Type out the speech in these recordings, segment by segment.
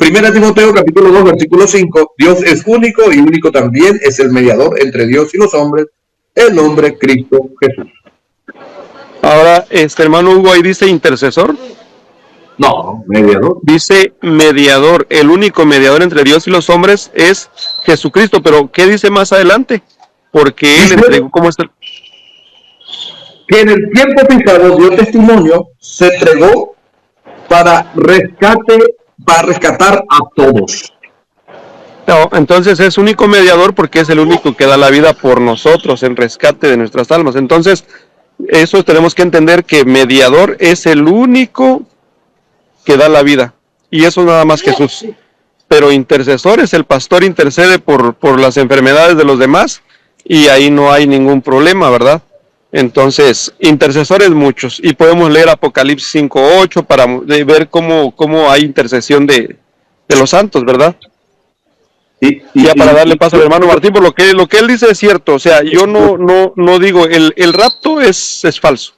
Primera Timoteo capítulo 2 versículo 5, Dios es único y único también es el mediador entre Dios y los hombres, el hombre Cristo Jesús. Ahora, hermano Hugo, ahí dice intercesor. No, mediador. Dice mediador, el único mediador entre Dios y los hombres es Jesucristo, pero ¿qué dice más adelante? Porque él entregó, ¿cómo está? Que en el tiempo pisado dio testimonio, se entregó para rescatar a todos. No, entonces es único mediador porque es el único que da la vida por nosotros en rescate de nuestras almas. Entonces, eso tenemos que entender que mediador es el único que da la vida. Y eso nada más Jesús. Pero intercesor es el pastor, intercede por las enfermedades de los demás y ahí no hay ningún problema, ¿verdad? Entonces, intercesores muchos. Y podemos leer Apocalipsis 5:8 para ver cómo hay intercesión de los santos, ¿verdad? Ya para darle paso al hermano Martín, por lo que él dice es cierto. O sea, yo no digo, el rapto es falso.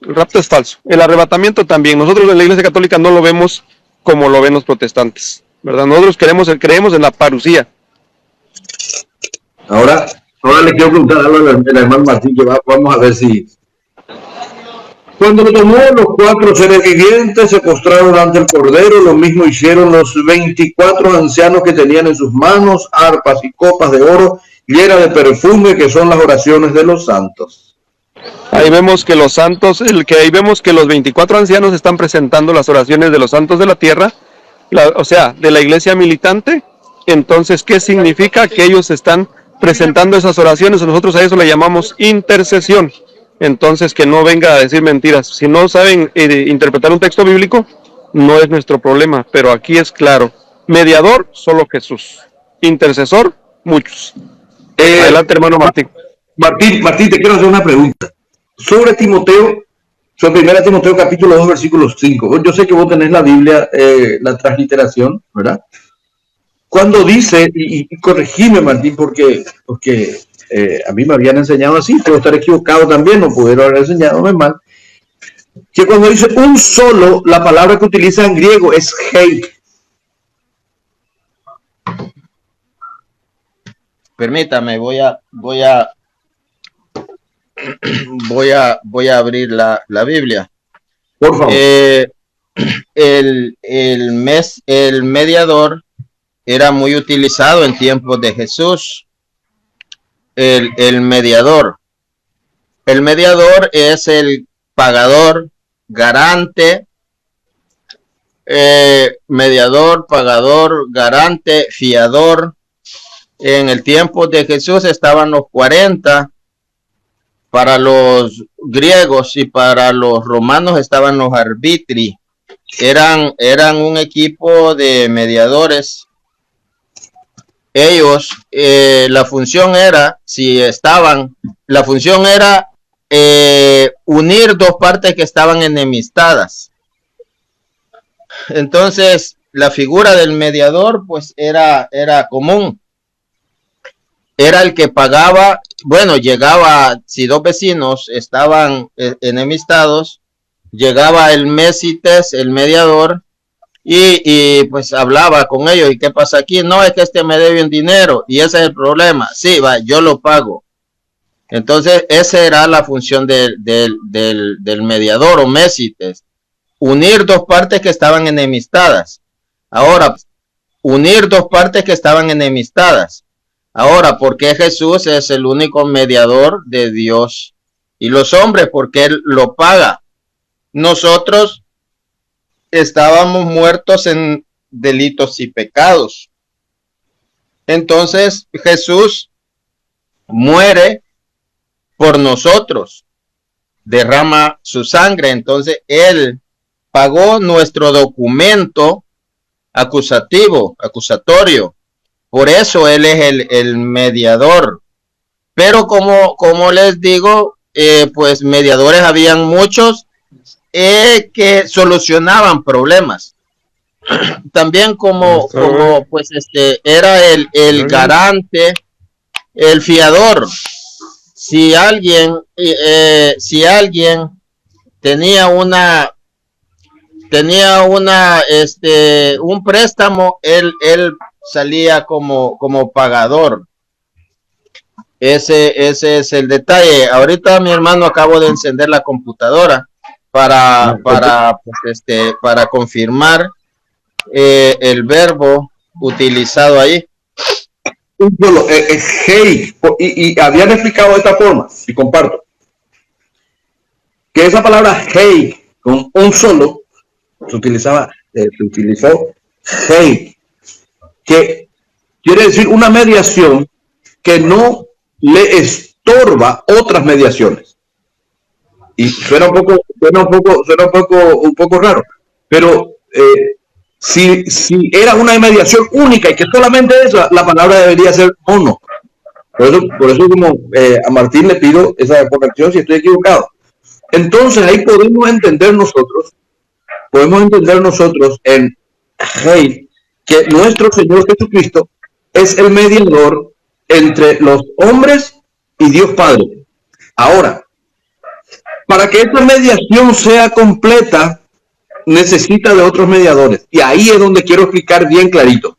El rapto es falso. El arrebatamiento también. Nosotros en la Iglesia Católica no lo vemos como lo ven los protestantes, ¿verdad? Nosotros creemos en la parucía. Ahora le quiero preguntar algo al hermano Martín, que vamos a ver si... Cuando lo tomó, los 4 seres vivientes se postraron ante el Cordero, lo mismo hicieron los 24 ancianos que tenían en sus manos arpas y copas de oro llenas de perfume, que son las oraciones de los santos. Ahí vemos que los santos, ahí vemos que los 24 ancianos están presentando las oraciones de los santos de la tierra, o sea, de la iglesia militante. Entonces, ¿qué significa? Que ellos están presentando esas oraciones. Nosotros a eso le llamamos intercesión. Entonces, que no venga a decir mentiras. Si no saben interpretar un texto bíblico, no es nuestro problema, pero aquí es claro. Mediador, solo Jesús. Intercesor, muchos. Adelante, hermano Martín. Martín, te quiero hacer una pregunta. Sobre Timoteo, sobre 1 Timoteo capítulo 2 versículos 5. Yo sé que vos tenés la Biblia, la transliteración, ¿verdad? Cuando dice, y corregime, Martín, porque a mí me habían enseñado así, puedo estar equivocado también, no pudieron haber enseñado mal, que cuando dice un solo, la palabra que utiliza en griego es hei. Permítame, voy a abrir la Biblia. Por favor. El mediador era muy utilizado en tiempos de Jesús. El mediador es el pagador, garante, mediador, pagador, garante, fiador. En el tiempo de Jesús estaban los 40, para los griegos y para los romanos estaban los arbitri. Eran un equipo de mediadores. Ellos, la función era unir dos partes que estaban enemistadas. Entonces, la figura del mediador, pues, era común. Era el que pagaba, bueno, llegaba, si dos vecinos estaban enemistados, llegaba el mesites, el mediador, y pues hablaba con ellos. ¿Y qué pasa aquí? No, es que este me debe un dinero y ese es el problema. Sí, va, yo lo pago. Entonces, esa era la función del mediador o mesites. Unir dos partes que estaban enemistadas. Ahora, unir dos partes que estaban enemistadas. Ahora, ¿por qué Jesús es el único mediador de Dios y los hombres? Porque Él lo paga. Nosotros estábamos muertos en delitos y pecados. Entonces Jesús muere por nosotros, derrama su sangre. Entonces Él pagó nuestro documento acusatorio. Por eso Él es el mediador. Pero como les digo, pues mediadores habían muchos que solucionaban problemas. También como pues era el garante, el fiador. Si alguien tenía tenía un préstamo, él salía como pagador. Ese es el detalle. Ahorita mi hermano acabo de encender la computadora para confirmar el verbo utilizado ahí. Hey, y habían explicado de esta forma, y comparto, que esa palabra hey, con un solo, se utilizó hey, que quiere decir una mediación que no le estorba otras mediaciones. Y suena un poco raro, pero si era una mediación única y que solamente esa, la palabra debería ser mono. Por eso como a Martín le pido esa corrección si estoy equivocado. Entonces ahí podemos entender nosotros en hey, que nuestro Señor Jesucristo es el mediador entre los hombres y Dios Padre. Ahora, para que esta mediación sea completa, necesita de otros mediadores. Y ahí es donde quiero explicar bien clarito.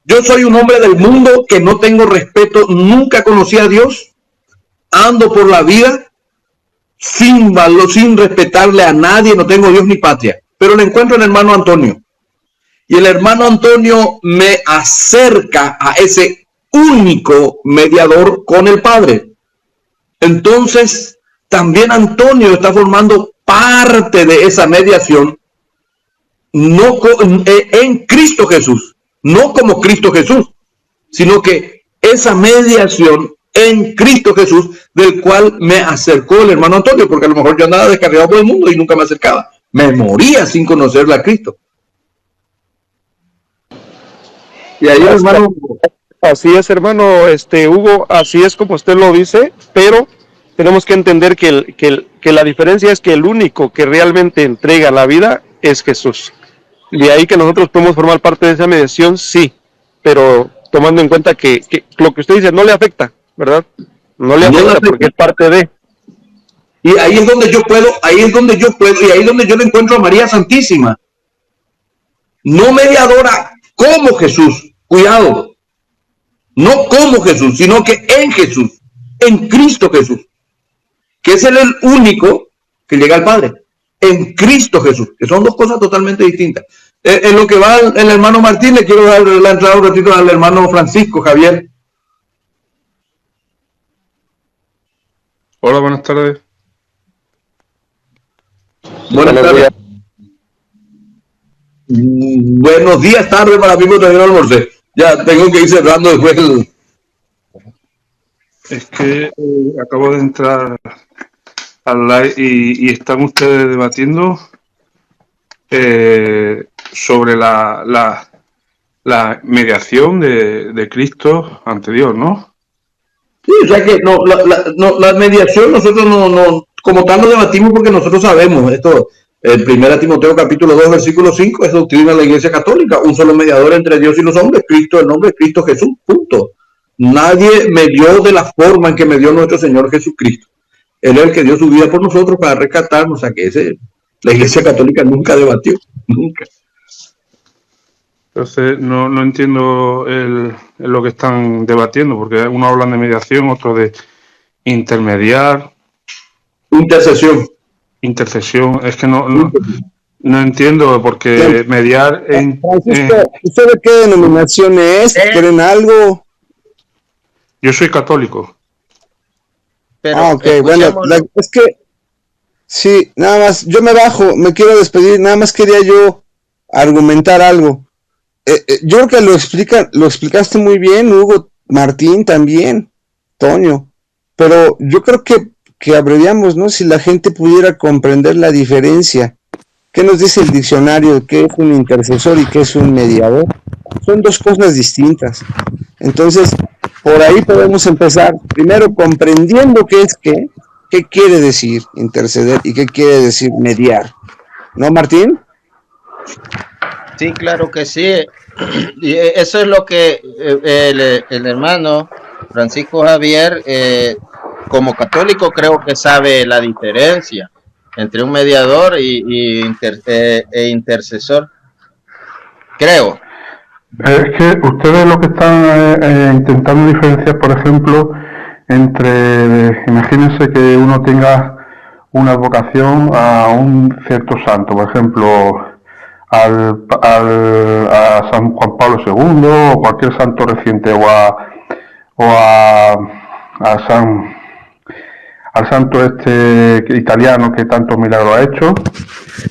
Yo soy un hombre del mundo que no tengo respeto, nunca conocí a Dios, ando por la vida sin valor, sin respetarle a nadie, no tengo Dios ni patria. Pero le encuentro al hermano Antonio. Y el hermano Antonio me acerca a ese único mediador con el Padre. Entonces, también Antonio está formando parte de esa mediación, no en Cristo Jesús, no como Cristo Jesús, sino que esa mediación en Cristo Jesús, del cual me acercó el hermano Antonio, porque a lo mejor yo andaba descarriado por el mundo y nunca me acercaba. Me moría sin conocerla a Cristo. Y ahí, hermano, así es, hermano, Hugo, así es como usted lo dice, pero tenemos que entender que la diferencia es que el único que realmente entrega la vida es Jesús. De ahí que nosotros podemos formar parte de esa mediación, sí, pero tomando en cuenta que lo que usted dice no le afecta, ¿verdad? No le afecta porque es parte de. Y ahí es donde yo puedo, y ahí es donde yo le encuentro a María Santísima. No mediadora como Jesús, cuidado, no como Jesús, sino que en Jesús, en Cristo Jesús, que es el único que llega al Padre, en Cristo Jesús, que son dos cosas totalmente distintas. En lo que va el hermano Martín, le quiero dar la entrada un ratito al hermano Francisco Javier. Hola, buenas tardes. Buenas tardes. Buenos días, tarde para mí, porque no almorcé. Ya tengo que ir cerrando después Es que acabo de entrar al live y están ustedes debatiendo sobre la mediación de Cristo ante Dios, ¿no? Sí, o sea que la mediación nosotros no, como tal, no debatimos porque nosotros sabemos esto. El 1 Timoteo capítulo 2 versículo 5 es doctrina de la Iglesia Católica, un solo mediador entre Dios y los hombres, Cristo, el nombre de Cristo Jesús, punto. Nadie medió de la forma en que medió nuestro Señor Jesucristo. Él es el que dio su vida por nosotros para rescatarnos, o sea que la Iglesia Católica nunca debatió, nunca. Entonces no entiendo lo que están debatiendo, porque uno habla de mediación, otro de intermediar. Intercesión, es que no entiendo, porque mediar en... Francisco, ¿usted de qué denominación es? ¿Creen algo? Yo soy católico. Pero ok, bueno, es que sí, nada más, yo me quiero despedir, nada más quería yo argumentar algo. Yo creo que lo explicaste muy bien, Hugo, Martín también, Toño, pero yo creo que abreviamos, ¿no? Si la gente pudiera comprender la diferencia. ¿Qué nos dice el diccionario? ¿Qué es un intercesor y qué es un mediador? Son dos cosas distintas. Entonces, por ahí podemos empezar, primero comprendiendo qué quiere decir interceder y qué quiere decir mediar. ¿No, Martín? Sí, claro que sí. Y eso es lo que el hermano Francisco Javier, como católico, creo que sabe la diferencia. entre un mediador e intercesor, creo. Es que ustedes lo que están intentando diferenciar, por ejemplo, entre, imagínense que uno tenga una advocación a un cierto santo, por ejemplo, a San Juan Pablo II o cualquier santo reciente, al santo este italiano que tantos milagros ha hecho,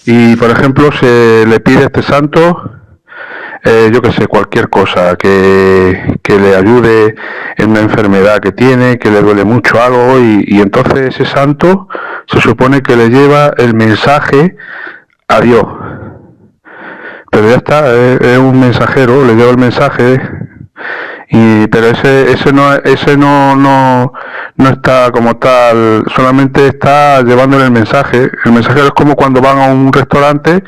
y por ejemplo se le pide a este santo, yo que sé, cualquier cosa que le ayude en una enfermedad que tiene, que le duele mucho algo, y entonces ese santo se supone que le lleva el mensaje a Dios. Pero ya está, es un mensajero, le lleva el mensaje, pero ese no está como tal, solamente está llevándole el mensaje. El mensajero es como cuando van a un restaurante,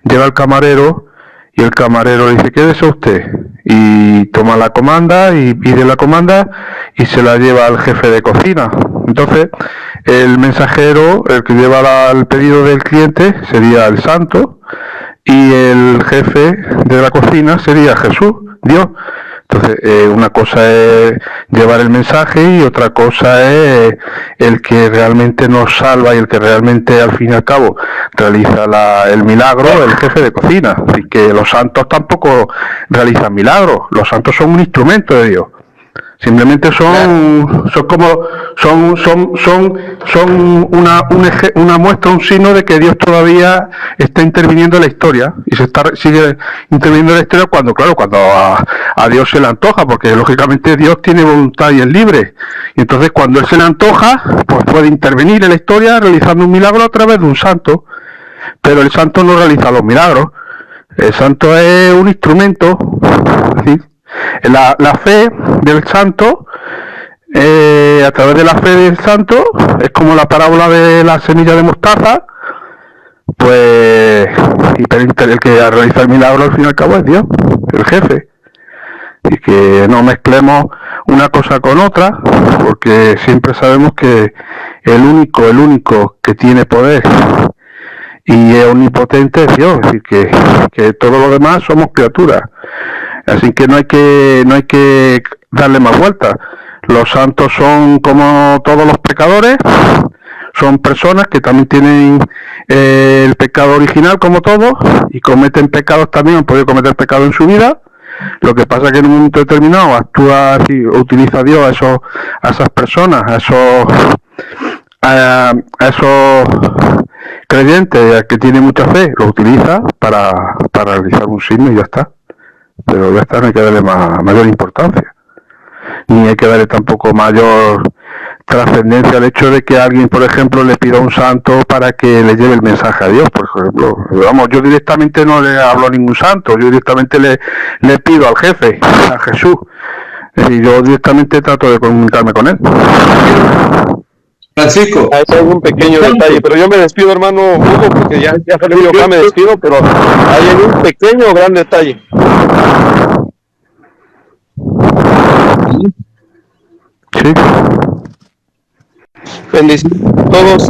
llega el camarero y el camarero le dice, ¿qué desea usted? Y toma la comanda y pide la comanda y se la lleva al jefe de cocina. Entonces, el mensajero, el que lleva el pedido del cliente, sería el santo, y el jefe de la cocina sería Jesús, Dios. Entonces, una cosa es llevar el mensaje y otra cosa es el que realmente nos salva y el que realmente al fin y al cabo realiza el milagro, el jefe de cocina. Así que los santos tampoco realizan milagros, los santos son un instrumento de Dios. Simplemente son una muestra, un signo de que Dios todavía está interviniendo en la historia, y sigue interviniendo en la historia cuando a Dios se le antoja, porque lógicamente Dios tiene voluntad y es libre, y entonces cuando él se le antoja, pues puede intervenir en la historia realizando un milagro a través de un santo. Pero el santo no realiza los milagros, el santo es un instrumento. ¿Sí? La fe del santo, a través de la fe del santo, es como la parábola de la semilla de mostaza, pues, el que realiza el milagro al fin y al cabo es Dios, el jefe. Y que no mezclemos una cosa con otra, porque siempre sabemos que el único que tiene poder y es omnipotente es Dios, es decir, que todo lo demás somos criaturas. Así que no hay que darle más vueltas. Los santos son como todos los pecadores, son personas que también tienen el pecado original como todos, y cometen pecados también, han podido cometer pecado en su vida. Lo que pasa es que en un momento determinado actúa así, utiliza Dios a esas personas, a esos creyentes que tienen mucha fe, lo utiliza para realizar un signo y ya está. Pero ya está, no hay que darle mayor importancia, ni hay que darle tampoco mayor trascendencia al hecho de que alguien, por ejemplo, le pida a un santo para que le lleve el mensaje a Dios, por ejemplo. Vamos, yo directamente no le hablo a ningún santo, yo directamente le pido al jefe, a Jesús, y yo directamente trato de comunicarme con él. Francisco. Hay un pequeño detalle, pero yo me despido, hermano Hugo, porque ya salió acá, me despido, pero hay un pequeño gran detalle. Sí. Bendiciones a todos.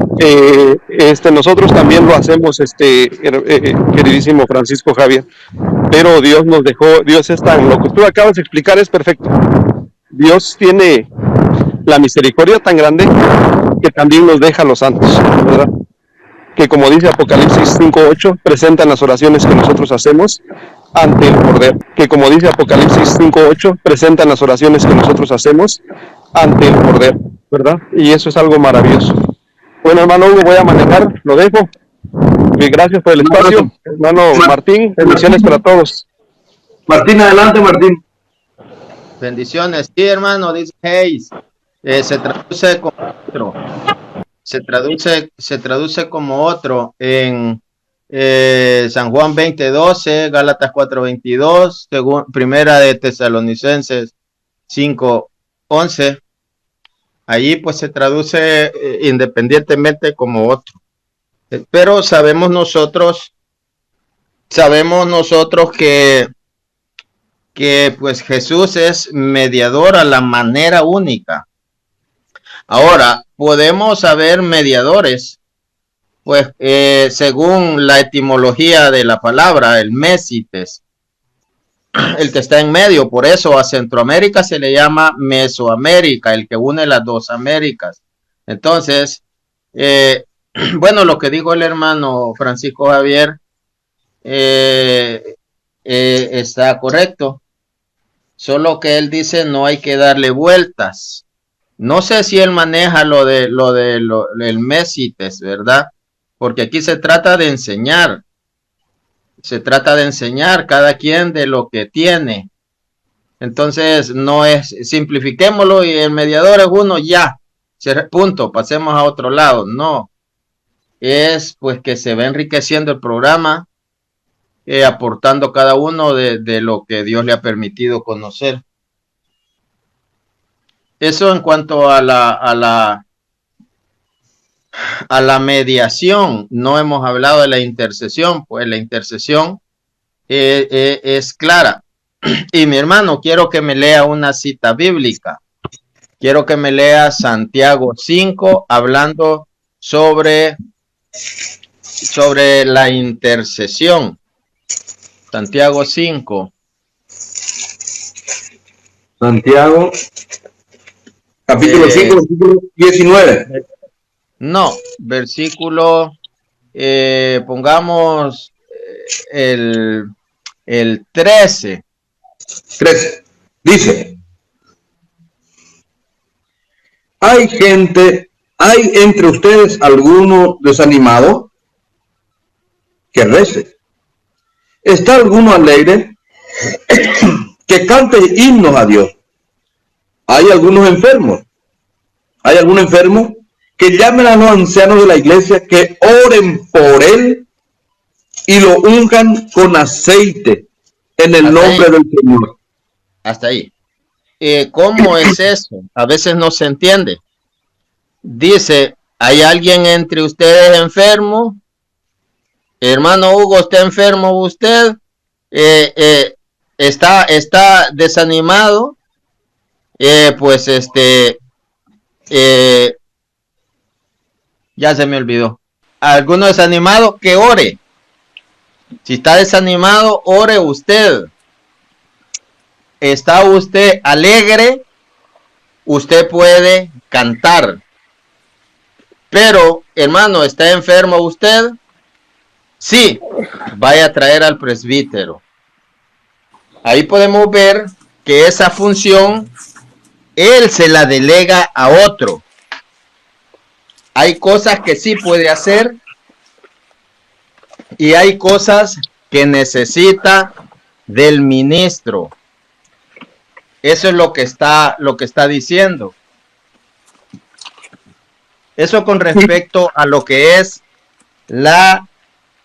Nosotros también lo hacemos, queridísimo Francisco Javier, pero Dios nos dejó, Dios es tan, lo que tú acabas de explicar es perfecto. Dios tiene la misericordia tan grande que también nos deja a los santos, ¿verdad? Que como dice Apocalipsis 5:8, presentan las oraciones que nosotros hacemos ante el Cordero. Que como dice Apocalipsis 5:8, presentan las oraciones que nosotros hacemos ante el Cordero, ¿verdad? Y eso es algo maravilloso. Bueno, hermano Hugo, voy a manejar, lo dejo. Y gracias por el espacio. Hermano Martín, bendiciones para todos. Martín, adelante, Martín. Bendiciones. Sí, hermano, dice Hayes. Se traduce como otro. Se traduce como otro en San Juan 20:12, Gálatas 4:22, primera de Tesalonicenses 5:11. Allí pues se traduce independientemente como otro. Pero sabemos nosotros que pues Jesús es mediador a la manera única. Ahora, podemos haber mediadores pues según la etimología de la palabra, el Mesites, el que está en medio, por eso a Centroamérica se le llama Mesoamérica, el que une las dos Américas. Entonces, bueno, lo que dijo el hermano Francisco Javier está correcto, solo que él dice no hay que darle vueltas. No sé si él maneja el Mesites, ¿verdad? Porque aquí se trata de enseñar. Se trata de enseñar cada quien de lo que tiene. Entonces, no es, simplifiquémoslo y el mediador es uno, ya, punto, pasemos a otro lado. No, es pues que se va enriqueciendo el programa, aportando cada uno de lo que Dios le ha permitido conocer. Eso en cuanto a la mediación. No hemos hablado de la intercesión, pues la intercesión es clara. Y mi hermano, quiero que me lea una cita bíblica. Quiero que me lea Santiago 5, hablando sobre la intercesión. Santiago 5. Santiago, capítulo 5, versículo 19. No, versículo, pongamos el 13. 13. Dice, hay entre ustedes alguno desanimado que rece. ¿Está alguno alegre que cante himnos a Dios? Hay algunos enfermos. Hay algún enfermo que llamen a los ancianos de la iglesia, que oren por él y lo unjan con aceite en el nombre del Señor. Hasta ahí. ¿Cómo es eso? A veces no se entiende. Dice, ¿hay alguien entre ustedes enfermo? Hermano Hugo, ¿está enfermo usted? ¿Está desanimado? Pues ya se me olvidó. ¿Alguno desanimado? Que ore. Si está desanimado, ore usted. ¿Está usted alegre? Usted puede cantar. Pero, hermano, ¿está enfermo usted? Sí, vaya a traer al presbítero. Ahí podemos ver que esa función él se la delega a otro. Hay cosas que sí puede hacer y hay cosas que necesita del ministro. Eso es lo que está diciendo. Eso con respecto a lo que es la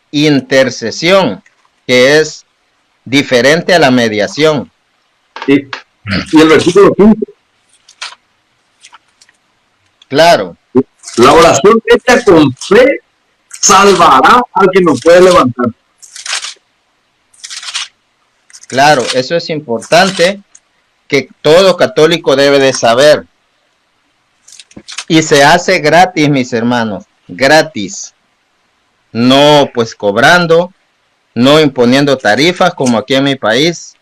intercesión, que es diferente a la mediación. Y el versículo 15. Claro. La oración hecha con fe salvará al que no puede levantar. Claro, eso es importante, que todo católico debe de saber. Y se hace gratis, mis hermanos, gratis. No pues cobrando, no imponiendo tarifas como aquí en mi país.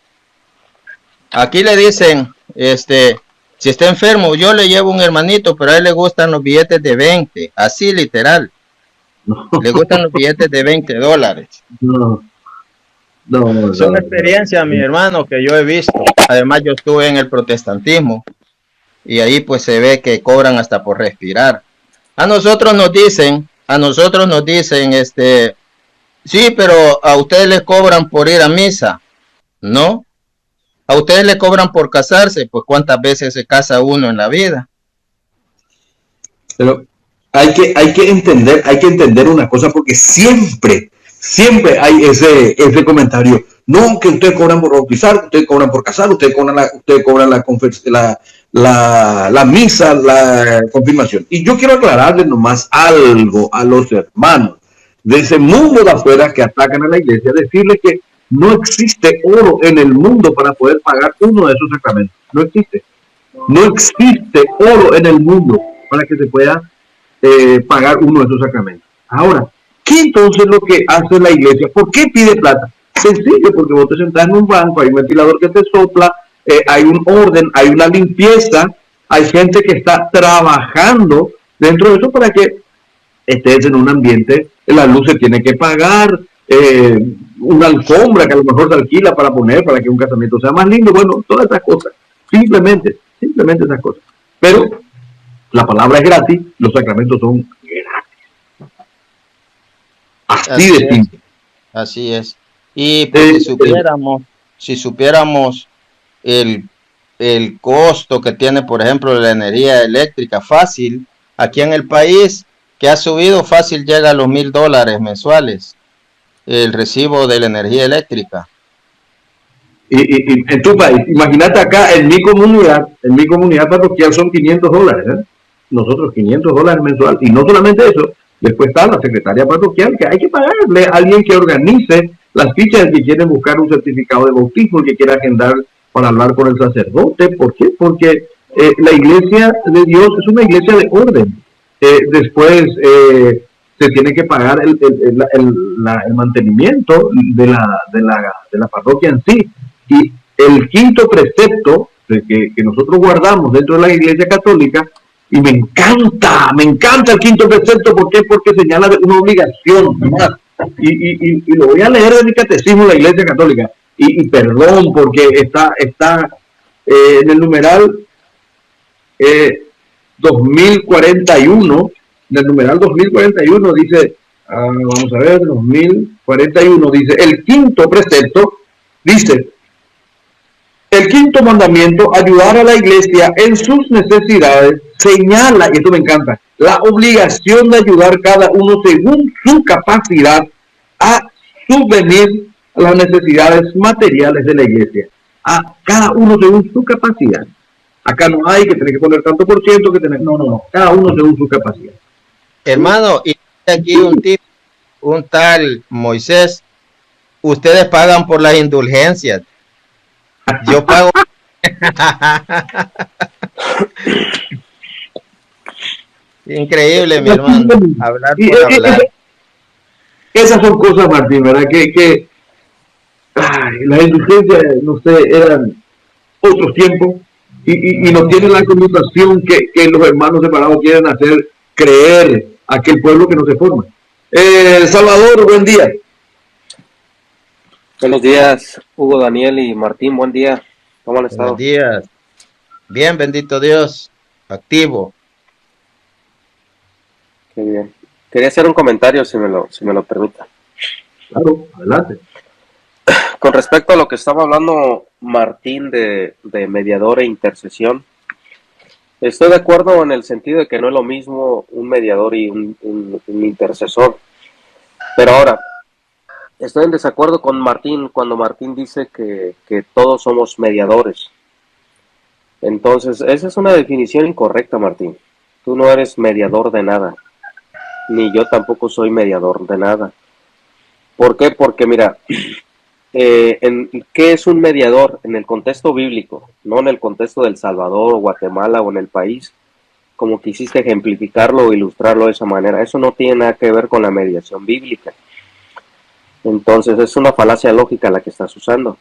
Aquí le dicen, si está enfermo, yo le llevo un hermanito, pero a él le gustan los billetes de 20, así literal. No. Le gustan los billetes de $20. No. Es una experiencia, mi hermano, que yo he visto. Además, yo estuve en el protestantismo y ahí pues se ve que cobran hasta por respirar. A nosotros nos dicen, sí, pero a ustedes les cobran por ir a misa, ¿no? A ustedes le cobran por casarse, pues ¿cuántas veces se casa uno en la vida? Pero hay que entender una cosa, porque siempre hay ese comentario. No, que ustedes cobran por bautizar, ustedes cobran por casar, ustedes cobran la misa, la confirmación. Y yo quiero aclararles nomás algo a los hermanos de ese mundo de afuera que atacan a la iglesia, decirles que no existe oro en el mundo para poder pagar uno de esos sacramentos. No existe. No existe oro en el mundo para que se pueda pagar uno de esos sacramentos. Ahora, ¿qué entonces lo que hace la iglesia? ¿Por qué pide plata? Sencillo, porque vos te sentás en un banco, hay un ventilador que te sopla, hay un orden, hay una limpieza, hay gente que está trabajando dentro de eso para que estés en un ambiente, la luz se tiene que pagar, una alfombra que a lo mejor se alquila para poner, para que un casamiento sea más lindo, bueno, todas esas cosas, simplemente esas cosas. Pero la palabra es gratis, los sacramentos son gratis. Así de simple. Así es. Y pues si supiéramos el costo que tiene, por ejemplo, la energía eléctrica fácil, aquí en el país, que ha subido fácil, llega a los $1,000 mensuales, el recibo de la energía eléctrica. Y en tu país, imagínate acá, en mi comunidad parroquial son $500, ¿eh? Nosotros $500 mensual, y no solamente eso, después está la secretaria parroquial, que hay que pagarle a alguien que organice las fichas que quieren buscar un certificado de bautismo, que quiera agendar para hablar con el sacerdote. ¿Por qué? Porque la iglesia de Dios es una iglesia de orden. Después se tiene que pagar el mantenimiento de la parroquia en sí. Y el quinto precepto que nosotros guardamos dentro de la iglesia católica, y me encanta el quinto precepto. ¿Por qué? Porque señala una obligación más. Y lo voy a leer de mi catecismo de la iglesia católica. Y perdón, porque está en el numeral 2041. En el numeral 2041 dice, vamos a ver, 2041 dice, el quinto precepto dice, el quinto mandamiento, ayudar a la iglesia en sus necesidades, señala, y esto me encanta, la obligación de ayudar cada uno según su capacidad a subvenir a las necesidades materiales de la iglesia. A cada uno según su capacidad. Acá no hay que tener que poner tanto por ciento, que tener, no, cada uno según su capacidad. Hermano, y aquí un tal Moisés, ustedes pagan por las indulgencias. Yo pago. Increíble, mi hermano. Hablar por hablar. Esas son cosas, Martín, ¿verdad? Que las indulgencias, no sé, eran otros tiempos y no tienen la connotación que los hermanos separados quieren hacer creer a aquel pueblo que no se forma. Salvador, buen día. Buenos días, Hugo, Daniel y Martín, buen día. ¿Cómo han estado? Buenos días. Bien, bendito Dios. Activo. Qué bien. Quería hacer un comentario, si me lo permite. Claro, adelante. Con respecto a lo que estaba hablando Martín de mediador e intercesión, estoy de acuerdo en el sentido de que no es lo mismo un mediador y un intercesor. Pero ahora, estoy en desacuerdo con Martín cuando Martín dice que todos somos mediadores. Entonces, esa es una definición incorrecta, Martín. Tú no eres mediador de nada. Ni yo tampoco soy mediador de nada. ¿Por qué? Porque mira, ¿qué es un mediador en el contexto bíblico? No en el contexto del Salvador o Guatemala o en el país, como quisiste ejemplificarlo o ilustrarlo de esa manera. Eso no tiene nada que ver con la mediación bíblica. Entonces es una falacia lógica la que estás usando.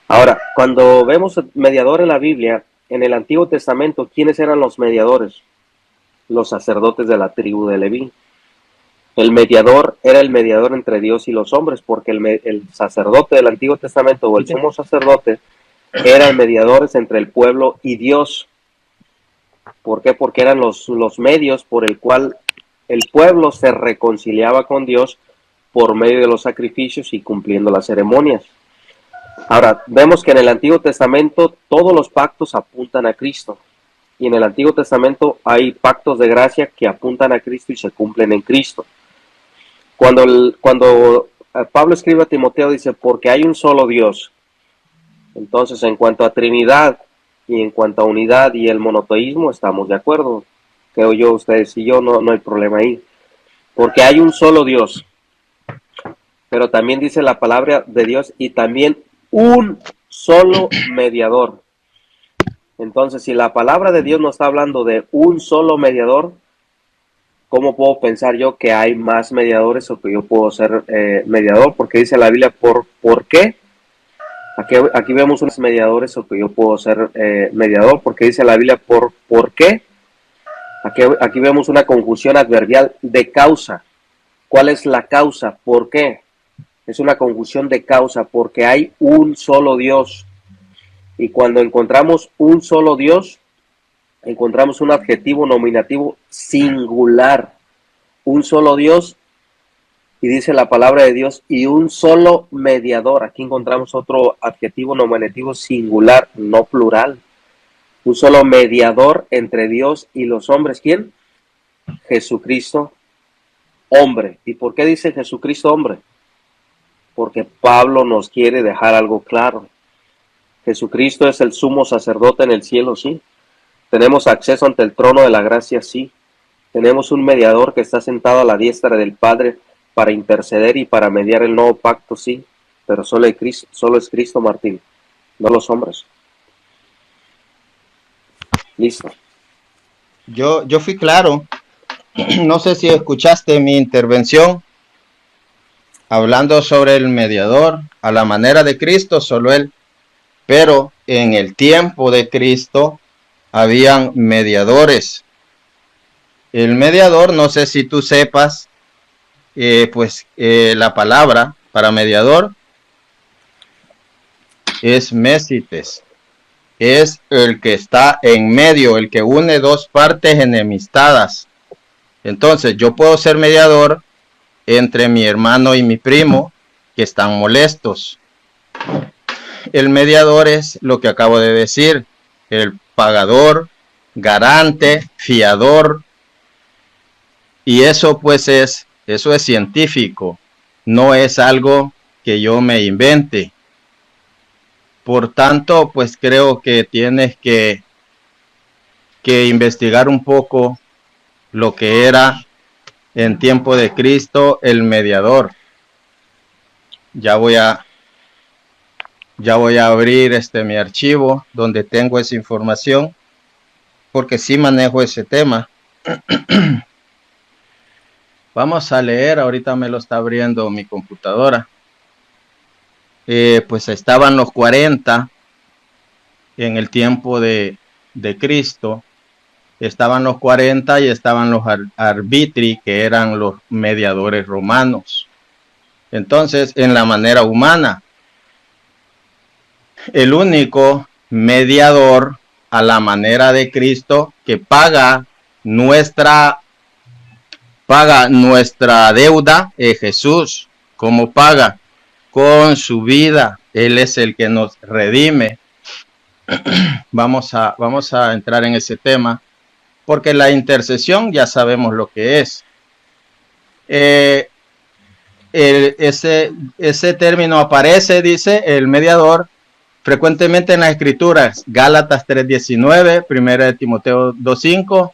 Ahora, cuando vemos mediador en la Biblia, en el Antiguo Testamento, ¿quiénes eran los mediadores? Los sacerdotes de la tribu de Leví. El mediador era el mediador entre Dios y los hombres, porque el sacerdote del Antiguo Testamento o el sumo sacerdote eran mediadores entre el pueblo y Dios. ¿Por qué? Porque eran los medios por el cual el pueblo se reconciliaba con Dios por medio de los sacrificios y cumpliendo las ceremonias. Ahora, vemos que en el Antiguo Testamento todos los pactos apuntan a Cristo. Y en el Antiguo Testamento hay pactos de gracia que apuntan a Cristo y se cumplen en Cristo. Cuando Pablo escribe a Timoteo, dice, porque hay un solo Dios. Entonces, en cuanto a Trinidad y en cuanto a unidad y el monoteísmo, estamos de acuerdo. Creo yo, ustedes y yo, no hay problema ahí. Porque hay un solo Dios. Pero también dice la palabra de Dios y también un solo mediador. Entonces, si la palabra de Dios nos está hablando de un solo mediador, ¿cómo puedo pensar yo que hay más mediadores o que yo puedo ser mediador? Porque dice la Biblia, ¿por qué? Aquí vemos unos mediadores o que yo puedo ser mediador, porque dice la Biblia, ¿por qué? Aquí vemos una conjunción adverbial de causa. ¿Cuál es la causa? ¿Por qué? Es una conjunción de causa, porque hay un solo Dios. Y cuando encontramos un solo Dios, encontramos un adjetivo nominativo singular. Un solo Dios, y dice la palabra de Dios, y un solo mediador. Aquí encontramos otro adjetivo nominativo singular, no plural. Un solo mediador entre Dios y los hombres. ¿Quién? Jesucristo, hombre. ¿Y por qué dice Jesucristo, hombre? Porque Pablo nos quiere dejar algo claro. Jesucristo es el sumo sacerdote en el cielo, sí. Tenemos acceso ante el trono de la gracia, sí. Tenemos un mediador que está sentado a la diestra del Padre para interceder y para mediar el nuevo pacto, sí. Pero solo es Cristo, Martín, no los hombres. Listo. Yo fui claro. No sé si escuchaste mi intervención hablando sobre el mediador a la manera de Cristo, solo él. Pero en el tiempo de Cristo habían mediadores. El mediador, no sé si tú sepas, la palabra para mediador es mesites. Es el que está en medio, el que une dos partes enemistadas. Entonces, yo puedo ser mediador entre mi hermano y mi primo que están molestos. El mediador es lo que acabo de decir, el pagador, garante, fiador. Y eso pues eso es científico, no es algo que yo me invente. Por tanto, pues creo que tienes que investigar un poco lo que era en tiempo de Cristo el mediador. Ya voy a abrir mi archivo donde tengo esa información, porque sí manejo ese tema. Vamos a leer, ahorita me lo está abriendo mi computadora. Pues estaban los 40 en el tiempo de Cristo. Estaban los 40 y estaban los arbitri, que eran los mediadores romanos. Entonces, en la manera humana, el único mediador a la manera de Cristo que paga nuestra deuda es Jesús. ¿Cómo paga? Con su vida. Él es el que nos redime. Vamos a entrar en ese tema, porque la intercesión ya sabemos lo que es. Ese término aparece, dice, el mediador, frecuentemente en las escrituras. Gálatas 3:19, 1 de Timoteo 2:5,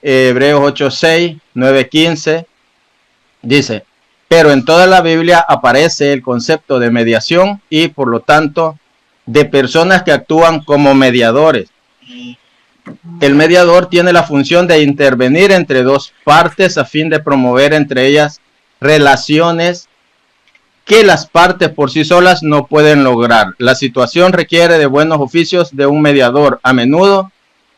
Hebreos 8:6, 9:15, dice: pero en toda la Biblia aparece el concepto de mediación y por lo tanto de personas que actúan como mediadores. El mediador tiene la función de intervenir entre dos partes a fin de promover entre ellas relaciones que las partes por sí solas no pueden lograr. La situación requiere de buenos oficios de un mediador. A menudo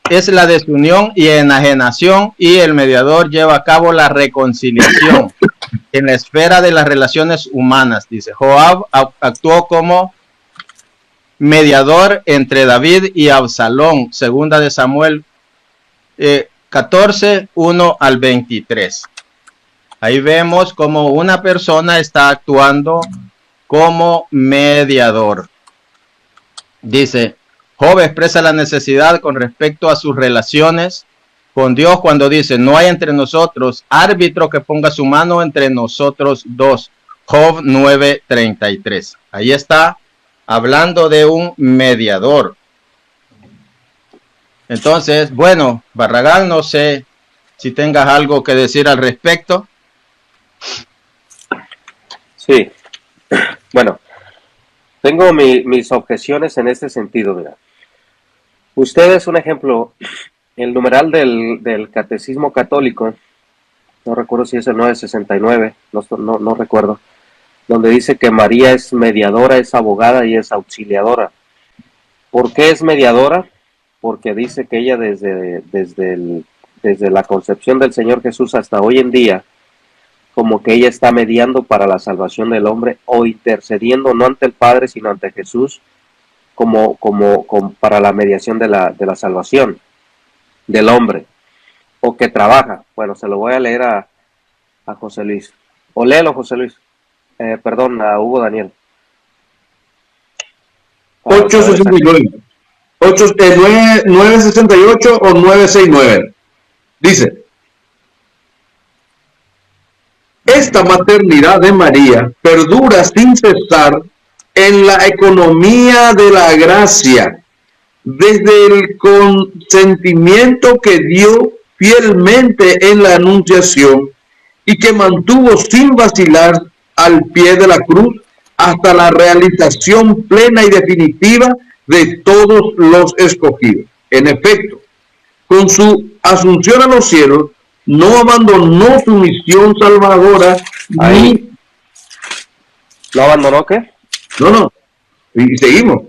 es la desunión y enajenación, y el mediador lleva a cabo la reconciliación en la esfera de las relaciones humanas. Dice, Joab actuó como mediador entre David y Absalón, segunda de Samuel 14, 1 al 23. Ahí vemos como una persona está actuando como mediador. Dice, Job expresa la necesidad con respecto a sus relaciones con Dios cuando dice, no hay entre nosotros árbitro que ponga su mano entre nosotros dos. Job 9:33. Ahí está hablando de un mediador. Entonces, bueno, Barragán, no sé si tengas algo que decir al respecto. Sí. Bueno, tengo mis objeciones en este sentido. Mira, usted es un ejemplo. El numeral del Catecismo Católico no recuerdo si es el 969, no recuerdo, donde dice que María es mediadora, es abogada y es auxiliadora. ¿Por qué es mediadora? Porque dice que ella desde la concepción del Señor Jesús hasta hoy en día, como que ella está mediando para la salvación del hombre o intercediendo no ante el Padre sino ante Jesús como para la mediación de la salvación del hombre, o que trabaja. Bueno, se lo voy a leer a José Luis, o léelo José Luis, perdón, a Hugo Daniel. 869. 968 o 969. Dice, esta maternidad de María perdura sin cesar en la economía de la gracia, desde el consentimiento que dio fielmente en la anunciación y que mantuvo sin vacilar al pie de la cruz hasta la realización plena y definitiva de todos los escogidos. En efecto, con su asunción a los cielos, no abandonó su misión salvadora. Ahí. ¿No abandonó qué? No, y seguimos.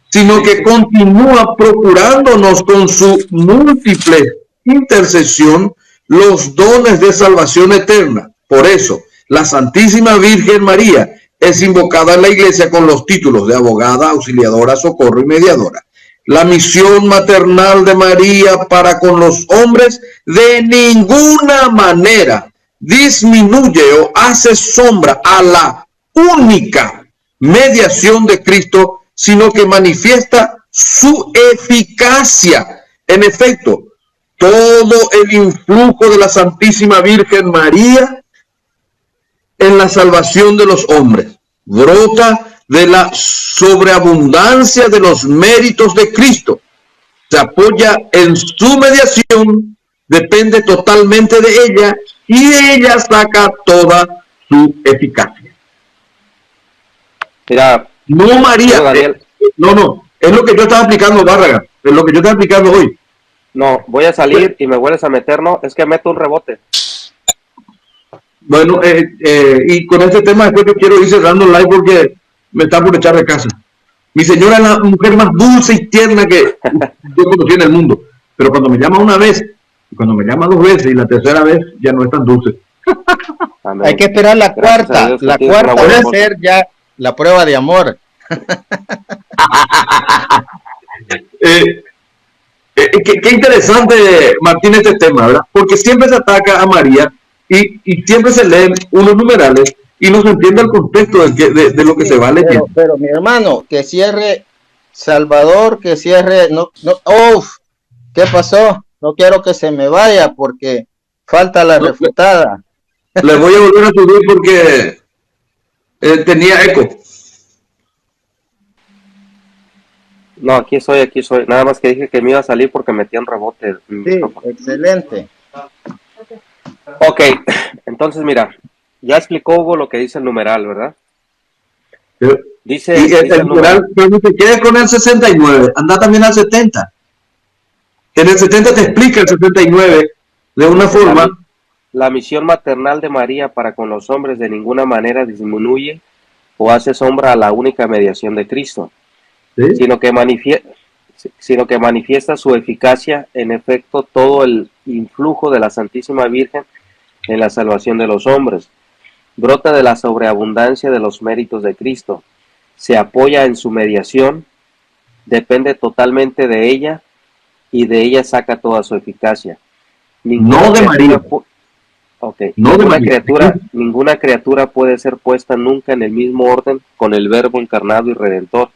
Sino que continúa procurándonos con su múltiple intercesión los dones de salvación eterna. Por eso, la Santísima Virgen María es invocada en la Iglesia con los títulos de abogada, auxiliadora, socorro y mediadora. La misión maternal de María para con los hombres de ninguna manera disminuye o hace sombra a la única mediación de Cristo, sino que manifiesta su eficacia. En efecto, todo el influjo de la Santísima Virgen María en la salvación de los hombres brota de la sobreabundancia de los méritos de Cristo. Se apoya en su mediación, depende totalmente de ella y de ella saca toda su eficacia. Mira, no María, no, es lo que yo estaba explicando, Bárraga, es lo que yo estaba explicando hoy. No, voy a salir y me vuelves a meter, no, es que meto un rebote. Bueno, y con este tema después yo quiero ir cerrando el live porque me está por echar de casa. Mi señora es la mujer más dulce y tierna que yo conocí en el mundo, pero cuando me llama una vez, y cuando me llama dos veces y la tercera vez ya no es tan dulce. Amén. Hay que esperar la cuarta, la cuarta va a ser ya la prueba de amor. Qué interesante, Martín, este tema, ¿verdad? Porque siempre se ataca a María y siempre se leen unos numerales y no se entiende el contexto de lo que se va leyendo. Pero mi hermano, que cierre Salvador, que cierre, ¿qué pasó? No quiero que se me vaya porque falta la refutada. Le voy a volver a subir porque tenía eco. No, aquí soy. Nada más que dije que me iba a salir porque metía un rebote. Sí, excelente. Ok, entonces mira, ya explicó Hugo lo que dice el numeral, ¿verdad? Dice el numeral, pero te quedes con el 69, anda también al 70. En el 70 te explica el 79 de una forma. La misión maternal de María para con los hombres de ninguna manera disminuye o hace sombra a la única mediación de Cristo, ¿sí? sino que manifiesta su eficacia. En efecto, todo el influjo de la Santísima Virgen en la salvación de los hombres brota de la sobreabundancia de los méritos de Cristo, se apoya en su mediación, depende totalmente de ella y de ella saca toda su eficacia. No de María. Ninguna criatura puede ser puesta nunca en el mismo orden con el Verbo encarnado y redentor,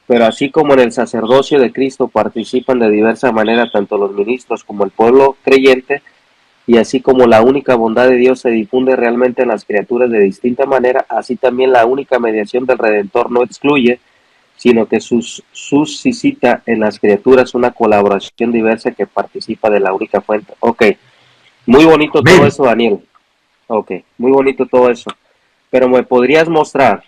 pero así como en el sacerdocio de Cristo participan de diversa manera tanto los ministros como el pueblo creyente, y así como la única bondad de Dios se difunde realmente en las criaturas de distinta manera, así también la única mediación del Redentor no excluye, sino que suscita en las criaturas una colaboración diversa que participa de la única fuente. Ok, muy bonito todo eso, Daniel. Ok, muy bonito todo eso. Pero ¿me podrías mostrar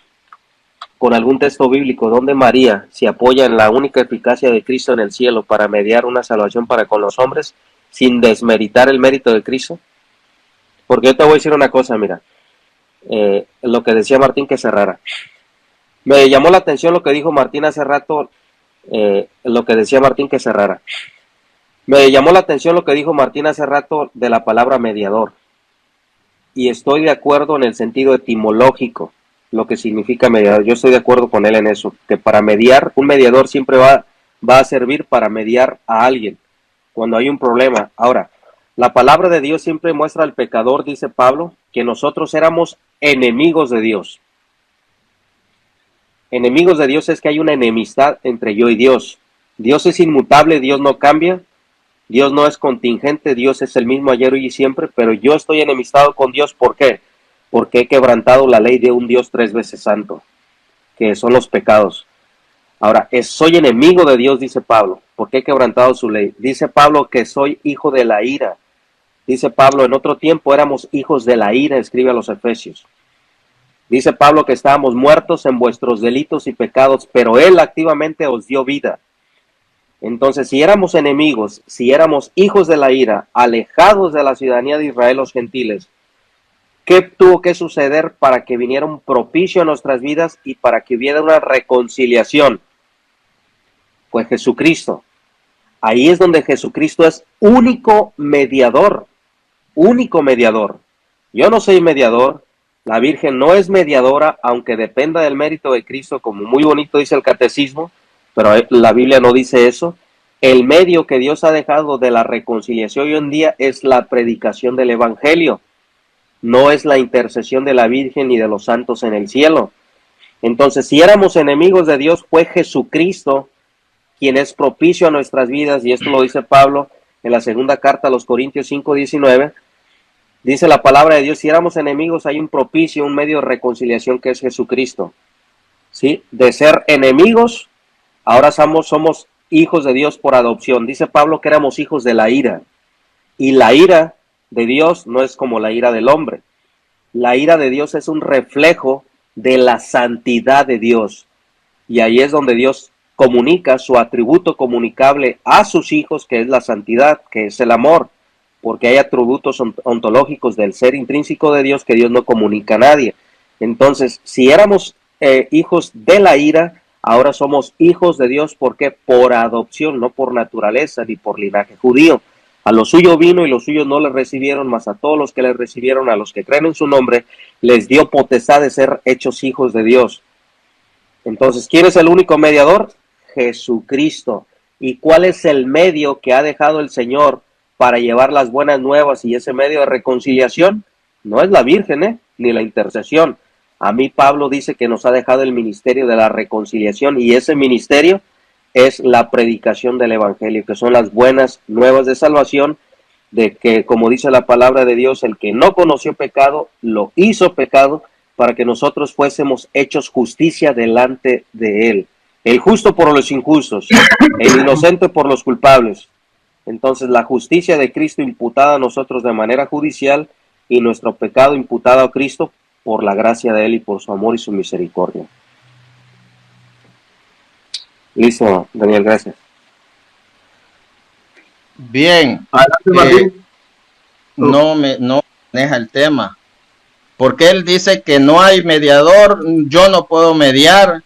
con algún texto bíblico donde María se apoya en la única eficacia de Cristo en el cielo para mediar una salvación para con los hombres sin desmeritar el mérito de Cristo? Porque yo te voy a decir una cosa, mira, lo que decía Martín que cerrara. Me llamó la atención lo que dijo Martín hace rato, lo que decía Martín que cerrara. Me llamó la atención lo que dijo Martín hace rato de la palabra mediador. Y estoy de acuerdo en el sentido etimológico, lo que significa mediador. Yo estoy de acuerdo con él en eso, que para mediar, un mediador siempre va a servir para mediar a alguien cuando hay un problema. Ahora, la palabra de Dios siempre muestra al pecador, dice Pablo, que nosotros éramos enemigos de Dios. Enemigos de Dios es que hay una enemistad entre yo y Dios. Dios es inmutable, Dios no cambia, Dios no es contingente, Dios es el mismo ayer, hoy y siempre, pero yo estoy enemistado con Dios. ¿Por qué? Porque he quebrantado la ley de un Dios 3 veces santo, que son los pecados. Ahora, soy enemigo de Dios, dice Pablo, porque he quebrantado su ley. Dice Pablo que soy hijo de la ira. Dice Pablo, en otro tiempo éramos hijos de la ira, escribe a los Efesios. Dice Pablo que estábamos muertos en vuestros delitos y pecados, pero Él activamente os dio vida. Entonces, si éramos enemigos, si éramos hijos de la ira, alejados de la ciudadanía de Israel, los gentiles, ¿qué tuvo que suceder para que viniera un propicio a nuestras vidas y para que hubiera una reconciliación? Pues Jesucristo. Ahí es donde Jesucristo es único mediador. Único mediador. Yo no soy mediador. La Virgen no es mediadora, aunque dependa del mérito de Cristo, como muy bonito dice el catecismo, pero la Biblia no dice eso. El medio que Dios ha dejado de la reconciliación hoy en día es la predicación del Evangelio. No es la intercesión de la Virgen ni de los santos en el cielo. Entonces, si éramos enemigos de Dios, fue Jesucristo quien es propicio a nuestras vidas, y esto lo dice Pablo en la segunda carta a los Corintios 5:19. Dice la palabra de Dios, si éramos enemigos, hay un propicio, un medio de reconciliación que es Jesucristo. ¿Sí? De ser enemigos, ahora somos hijos de Dios por adopción. Dice Pablo que éramos hijos de la ira. Y la ira de Dios no es como la ira del hombre. La ira de Dios es un reflejo de la santidad de Dios. Y ahí es donde Dios comunica su atributo comunicable a sus hijos, que es la santidad, que es el amor. Porque hay atributos ontológicos del ser intrínseco de Dios que Dios no comunica a nadie. Entonces, si éramos hijos de la ira, ahora somos hijos de Dios. ¿Por qué? Por adopción, no por naturaleza ni por linaje judío. A los suyos vino y los suyos no les recibieron, mas a todos los que les recibieron, a los que creen en su nombre, les dio potestad de ser hechos hijos de Dios. Entonces, ¿quién es el único mediador? Jesucristo. ¿Y cuál es el medio que ha dejado el Señor para llevar las buenas nuevas y ese medio de reconciliación? No es la Virgen, ni la intercesión. A mí Pablo dice que nos ha dejado el ministerio de la reconciliación, y ese ministerio es la predicación del Evangelio, que son las buenas nuevas de salvación, de que, como dice la palabra de Dios, el que no conoció pecado, lo hizo pecado, para que nosotros fuésemos hechos justicia delante de Él. El justo por los injustos, el inocente por los culpables. Entonces, la justicia de Cristo imputada a nosotros de manera judicial, y nuestro pecado imputado a Cristo por la gracia de Él y por su amor y su misericordia. Listo, Daniel, gracias. Bien. No maneja el tema. Porque él dice que no hay mediador, yo no puedo mediar,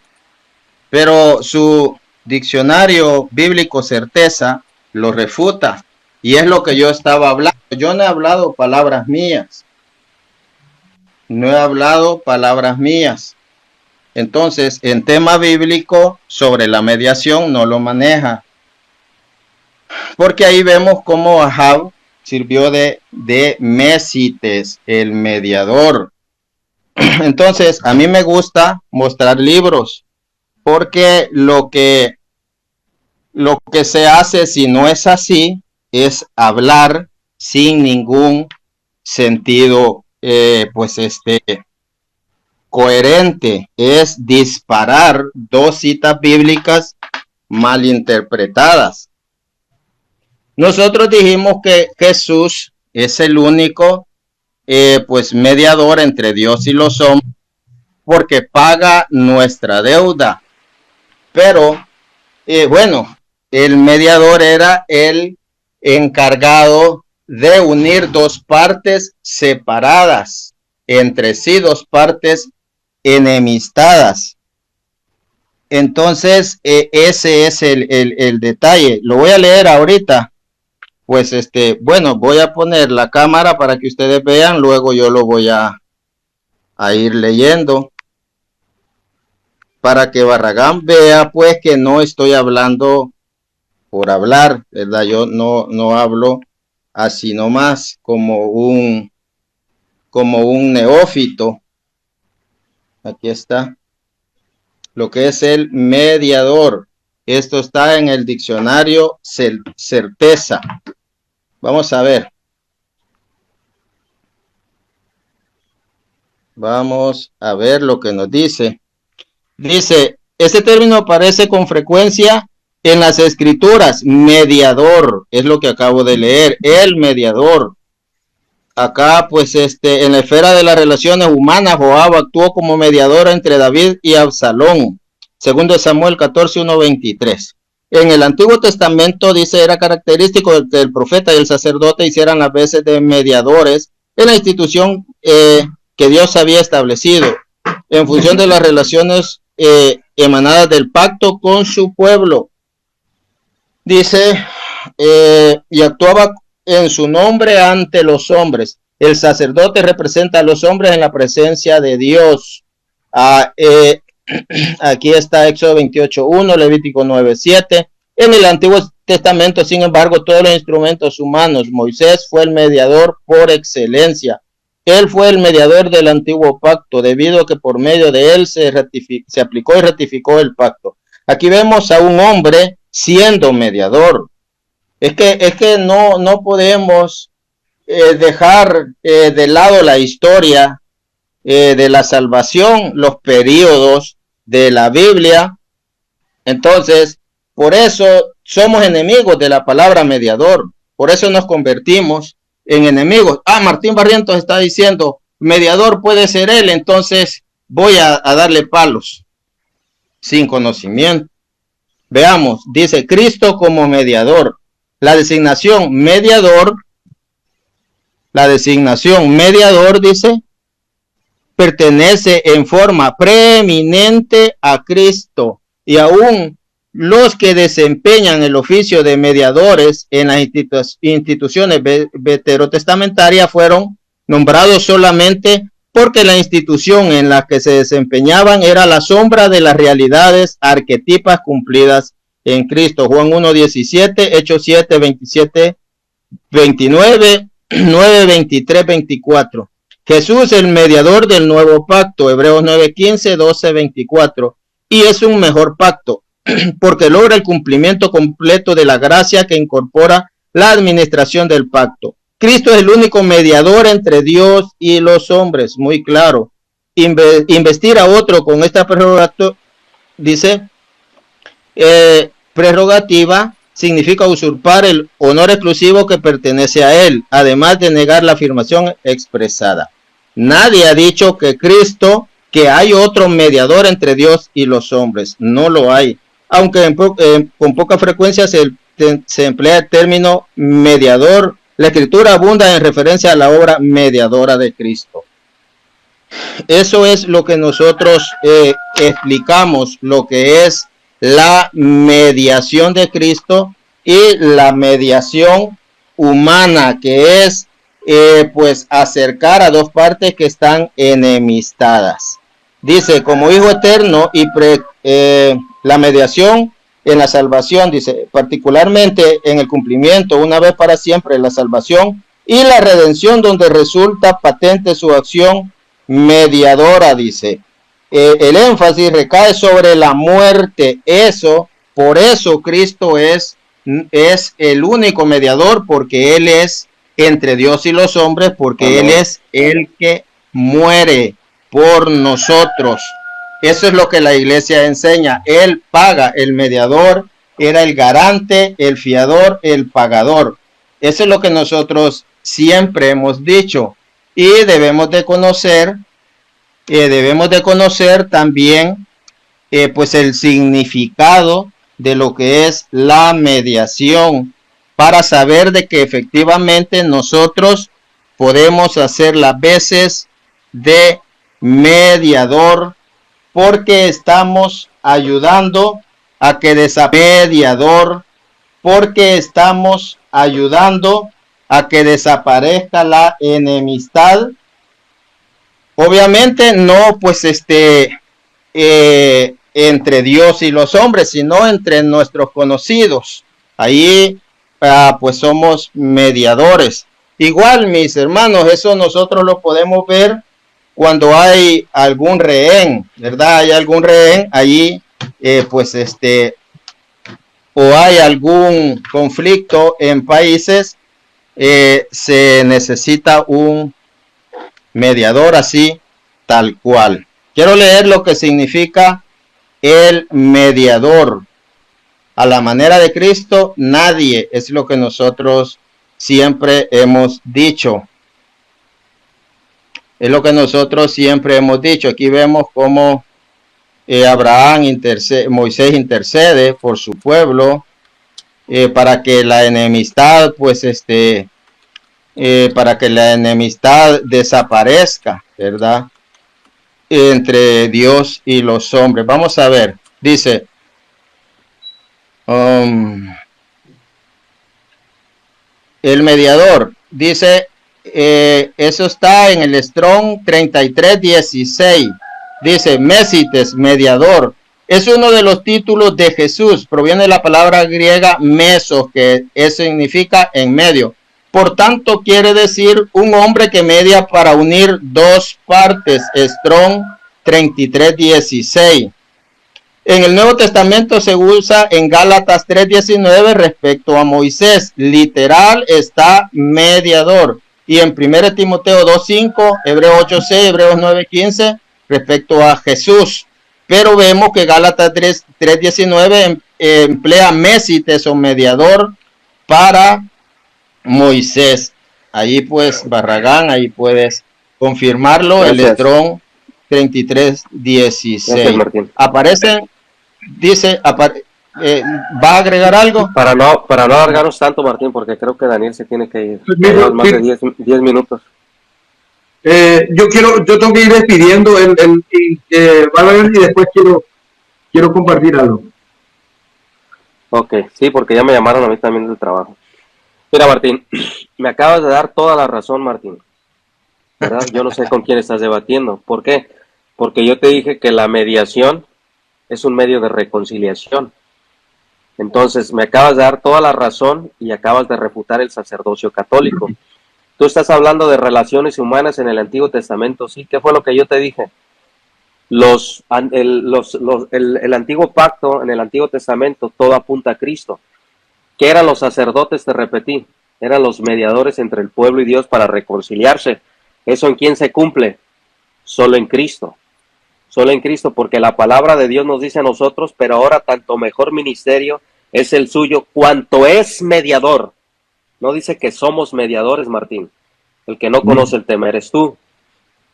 pero su diccionario bíblico certeza lo refuta. Y es lo que yo estaba hablando. Yo no he hablado palabras mías. No he hablado palabras mías. Entonces, en tema bíblico, sobre la mediación, no lo maneja. Porque ahí vemos cómo Ahab sirvió de Mesites, el mediador. Entonces, a mí me gusta mostrar libros, porque lo que se hace, si no es así, es hablar sin ningún sentido, coherente, es disparar dos citas bíblicas mal interpretadas. Nosotros dijimos que Jesús es el único mediador entre Dios y los hombres, porque paga nuestra deuda. Pero el mediador era el encargado de unir dos partes separadas entre sí, dos partes enemistadas. Entonces, ese es el detalle. Lo voy a leer ahorita. Pues bueno, voy a poner la cámara para que ustedes vean, luego yo lo voy a ir leyendo para que Barragán vea pues que no estoy hablando por hablar, ¿verdad? Yo no hablo así nomás como un neófito. Aquí está lo que es el mediador. Esto está en el diccionario Certeza. Vamos a ver. Vamos a ver lo que nos dice. Dice, este término aparece con frecuencia en las escrituras. Mediador, es lo que acabo de leer. El mediador. Acá, pues, en la esfera de las relaciones humanas, Joab actuó como mediador entre David y Absalón. Segundo Samuel 14, 1-23. En el Antiguo Testamento, dice, era característico que el profeta y el sacerdote hicieran las veces de mediadores en la institución que Dios había establecido en función de las relaciones emanadas del pacto con su pueblo. Dice, y actuaba en su nombre ante los hombres. El sacerdote representa a los hombres en la presencia de Dios. Aquí está Éxodo 28:1, Levítico 9:7. En el Antiguo Testamento, sin embargo, todos los instrumentos humanos, Moisés fue el mediador por excelencia. Él fue el mediador del antiguo pacto, debido a que por medio de él se aplicó y ratificó el pacto. Aquí vemos a un hombre siendo mediador. Es que no podemos dejar de lado la historia de la salvación, los periodos de la Biblia. Entonces, por eso somos enemigos de la palabra mediador. Por eso nos convertimos en enemigos. Martín Barrientos está diciendo, mediador puede ser él, entonces voy a darle palos. Sin conocimiento. Veamos, dice Cristo como mediador. La designación mediador, dice, pertenece en forma preeminente a Cristo, y aún los que desempeñan el oficio de mediadores en las instituciones veterotestamentarias fueron nombrados solamente porque la institución en la que se desempeñaban era la sombra de las realidades arquetipas cumplidas en Cristo. Juan 1:17, Hechos 7:27, 29, 9, 23, 24. Jesús, el mediador del nuevo pacto, Hebreos 9:15, 12, 24. Y es un mejor pacto, porque logra el cumplimiento completo de la gracia que incorpora la administración del pacto. Cristo es el único mediador entre Dios y los hombres, muy claro. Investir a otro con esta prerrogativa, dice, prerrogativa, significa usurpar el honor exclusivo que pertenece a él, además de negar la afirmación expresada. Nadie ha dicho que hay otro mediador entre Dios y los hombres. No lo hay. Aunque con poca frecuencia se emplea el término mediador, la Escritura abunda en referencia a la obra mediadora de Cristo. Eso es lo que nosotros explicamos, lo que es la mediación de Cristo y la mediación humana, que es pues acercar a dos partes que están enemistadas. Dice, como Hijo eterno y la mediación en la salvación, dice, particularmente en el cumplimiento una vez para siempre de la salvación y la redención, donde resulta patente su acción mediadora, dice. El énfasis recae sobre la muerte. Por eso Cristo es el único mediador, porque Él es entre Dios y los hombres, porque Él es el que muere por nosotros. Eso es lo que la iglesia enseña. Él paga, el mediador era el garante, el fiador, el pagador. Eso es lo que nosotros siempre hemos dicho, y debemos de conocer también pues el significado de lo que es la mediación, para saber de que efectivamente nosotros podemos hacer las veces de mediador, porque estamos ayudando a que desaparezca la enemistad. Obviamente no pues entre Dios y los hombres, sino entre nuestros conocidos. Ahí pues somos mediadores. Igual, mis hermanos, eso nosotros lo podemos ver cuando hay algún rehén, ¿verdad? Hay algún rehén allí, o hay algún conflicto en países, se necesita un mediador así, tal cual. Quiero leer lo que significa el mediador. A la manera de Cristo, nadie, es lo que nosotros siempre hemos dicho. Es lo que nosotros siempre hemos dicho. Aquí vemos cómo Moisés intercede por su pueblo para que la enemistad, para que la enemistad desaparezca, ¿verdad? Entre Dios y los hombres. Vamos a ver. Dice, el mediador, dice, eso está en el Strong 33:16. Dice, Mesites, mediador. Es uno de los títulos de Jesús. Proviene de la palabra griega mesos, que significa en medio. Por tanto, quiere decir un hombre que media para unir dos partes. Strong 33:16. En el Nuevo Testamento se usa en Gálatas 3:19 respecto a Moisés. Literal está mediador. Y en 1 Timoteo 2:5, Hebreos 8:6, Hebreos 9:15 respecto a Jesús. Pero vemos que Gálatas 3:19 emplea Mesites o mediador para Moisés. Allí pues, Barragán, ahí puedes confirmarlo. Gracias. El Strong 33:16. Aparecen, dice, ¿va a agregar algo? Para no alargarnos tanto, Martín, porque creo que Daniel se tiene que ir. Más de 10 minutos. Yo tengo que ir despidiendo y después quiero compartir algo. Ok, sí, porque ya me llamaron a mí también del trabajo. Mira, Martín, me acabas de dar toda la razón, Martín, ¿verdad? Yo no sé con quién estás debatiendo. ¿Por qué? Porque yo te dije que la mediación es un medio de reconciliación. Entonces, me acabas de dar toda la razón y acabas de refutar el sacerdocio católico. Tú estás hablando de relaciones humanas en el Antiguo Testamento, ¿sí? ¿Qué fue lo que yo te dije? El Antiguo Pacto, en el Antiguo Testamento, todo apunta a Cristo. ¿Qué eran los sacerdotes? Te repetí, eran los mediadores entre el pueblo y Dios para reconciliarse. ¿Eso en quién se cumple? Solo en Cristo. Solo en Cristo, porque la palabra de Dios nos dice a nosotros, pero ahora tanto mejor ministerio es el suyo, cuanto es mediador. No dice que somos mediadores, Martín. El que no conoce el tema eres tú.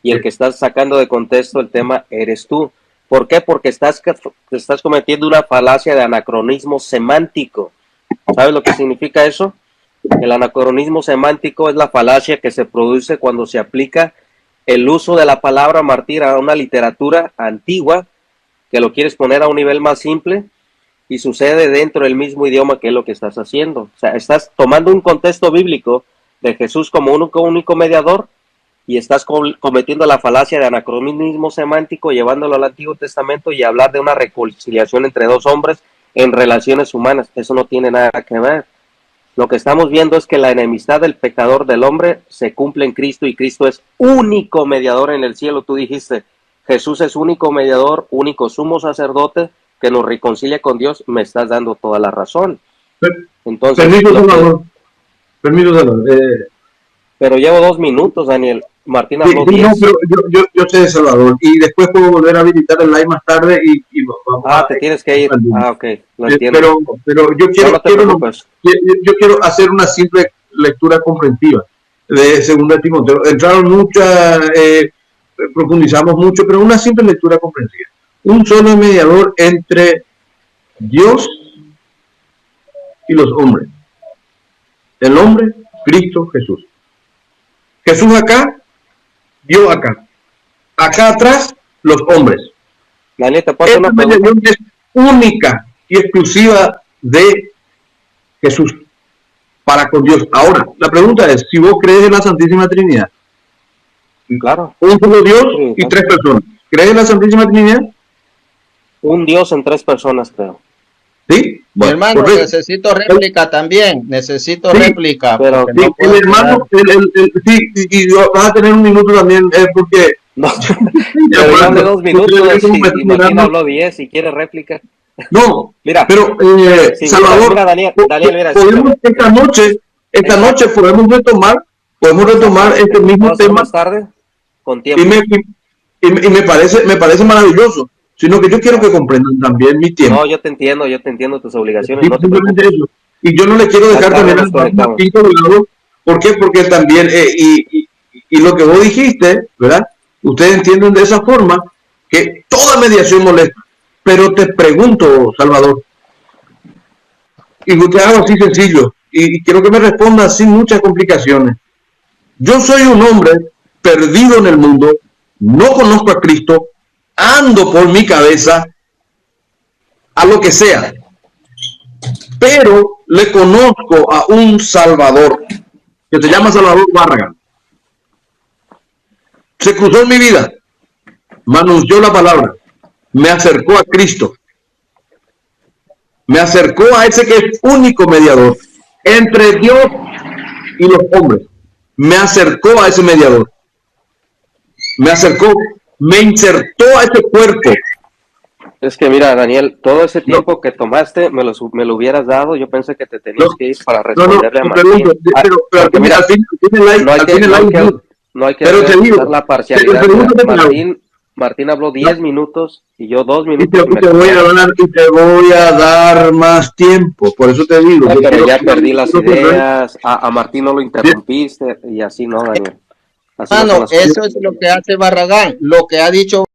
Y el que estás sacando de contexto el tema eres tú. ¿Por qué? Porque estás cometiendo una falacia de anacronismo semántico. ¿Sabes lo que significa eso? El anacronismo semántico es la falacia que se produce cuando se aplica el uso de la palabra, Martín, a una literatura antigua, que lo quieres poner a un nivel más simple, y sucede dentro del mismo idioma, que es lo que estás haciendo. O sea, estás tomando un contexto bíblico de Jesús como único mediador y estás cometiendo la falacia de anacronismo semántico, llevándolo al Antiguo Testamento y hablar de una reconciliación entre dos hombres en relaciones humanas. Eso no tiene nada que ver. Lo que estamos viendo es que la enemistad del pecador del hombre se cumple en Cristo, y Cristo es único mediador en el cielo. Tú dijiste, Jesús es único mediador, único sumo sacerdote que nos reconcilia con Dios. Me estás dando toda la razón. Entonces, permiso, Salvador. Pero llevo 2 minutos, Daniel. Martín habló 10. No, pero yo sé, Salvador, y después puedo volver a habilitar el live más tarde y vamos te tienes que ir. Ok, lo entiendo. Pero yo quiero hacer una simple lectura comprensiva de 2 Timoteo. Entraron muchas, profundizamos mucho, pero una simple lectura comprensiva. Un solo mediador entre Dios y los hombres. el hombre, Cristo Jesús. Jesús acá, Dios acá. Acá atrás, los hombres. Daniel, te puedo hacer Esta una pregunta. mediación es única y exclusiva de Jesús para con Dios. Ahora, la pregunta es, si vos crees en la Santísima Trinidad, Claro, un solo Dios Sí, y tres personas, ¿crees en la Santísima Trinidad? un Dios en tres personas, creo. ¿Sí? Mi hermano, correcto. necesito réplica también. Necesito Sí, réplica. pero porque Sí, no el puedo hermano, sí, y vas a tener un minuto también, porque... No, pero yo hablé 2 minutos y Martín No, habló 10 y quiere réplica. Mira, pero sí, Salvador, mira, Daniel, mira, podemos esta noche podemos retomar este mismo ¿puedo hacer tema más tarde? Con y tiempo. me parece maravilloso, sino que yo quiero que comprendan también mi tiempo. No, yo te entiendo tus obligaciones, Sí, no te simplemente preocupes. eso. Y yo no le quiero Más dejar tarde también nos conectamos. Martín colgado. ¿Por qué? Porque también, y lo que vos dijiste, ¿verdad? Ustedes entienden de esa forma que toda mediación molesta. Pero te pregunto, Salvador, y te hago así sencillo, y quiero que me respondas sin muchas complicaciones. Yo soy un hombre perdido en el mundo, no conozco a Cristo, ando por mi cabeza a lo que sea, pero le conozco a un Salvador que se llama Salvador Barragan. Se cruzó en mi vida, me anunció la palabra, me acercó a Cristo, me acercó a ese que es único mediador entre Dios y los hombres. Me acercó a ese mediador, me acercó, me insertó a ese cuerpo. Es que mira, Daniel, todo ese No. tiempo que tomaste me lo hubieras dado. Yo pensé que te tenías No. que ir para No, responderle a te Martín. pregunto, pero Porque mira, al fin el no hay que, no hay que, like. no hay que Pero te usar digo, la parcialidad. te pregunto, Mira, Martín habló 10 minutos y yo 2 y minutos. te voy a dar más tiempo, por eso te digo. No, pero ya quiero- perdí las quiero- ideas. A Martín no lo interrumpiste y así no, Daniel. Así no son Hermano, las cosas. eso es lo que hace Barragán. Lo que ha dicho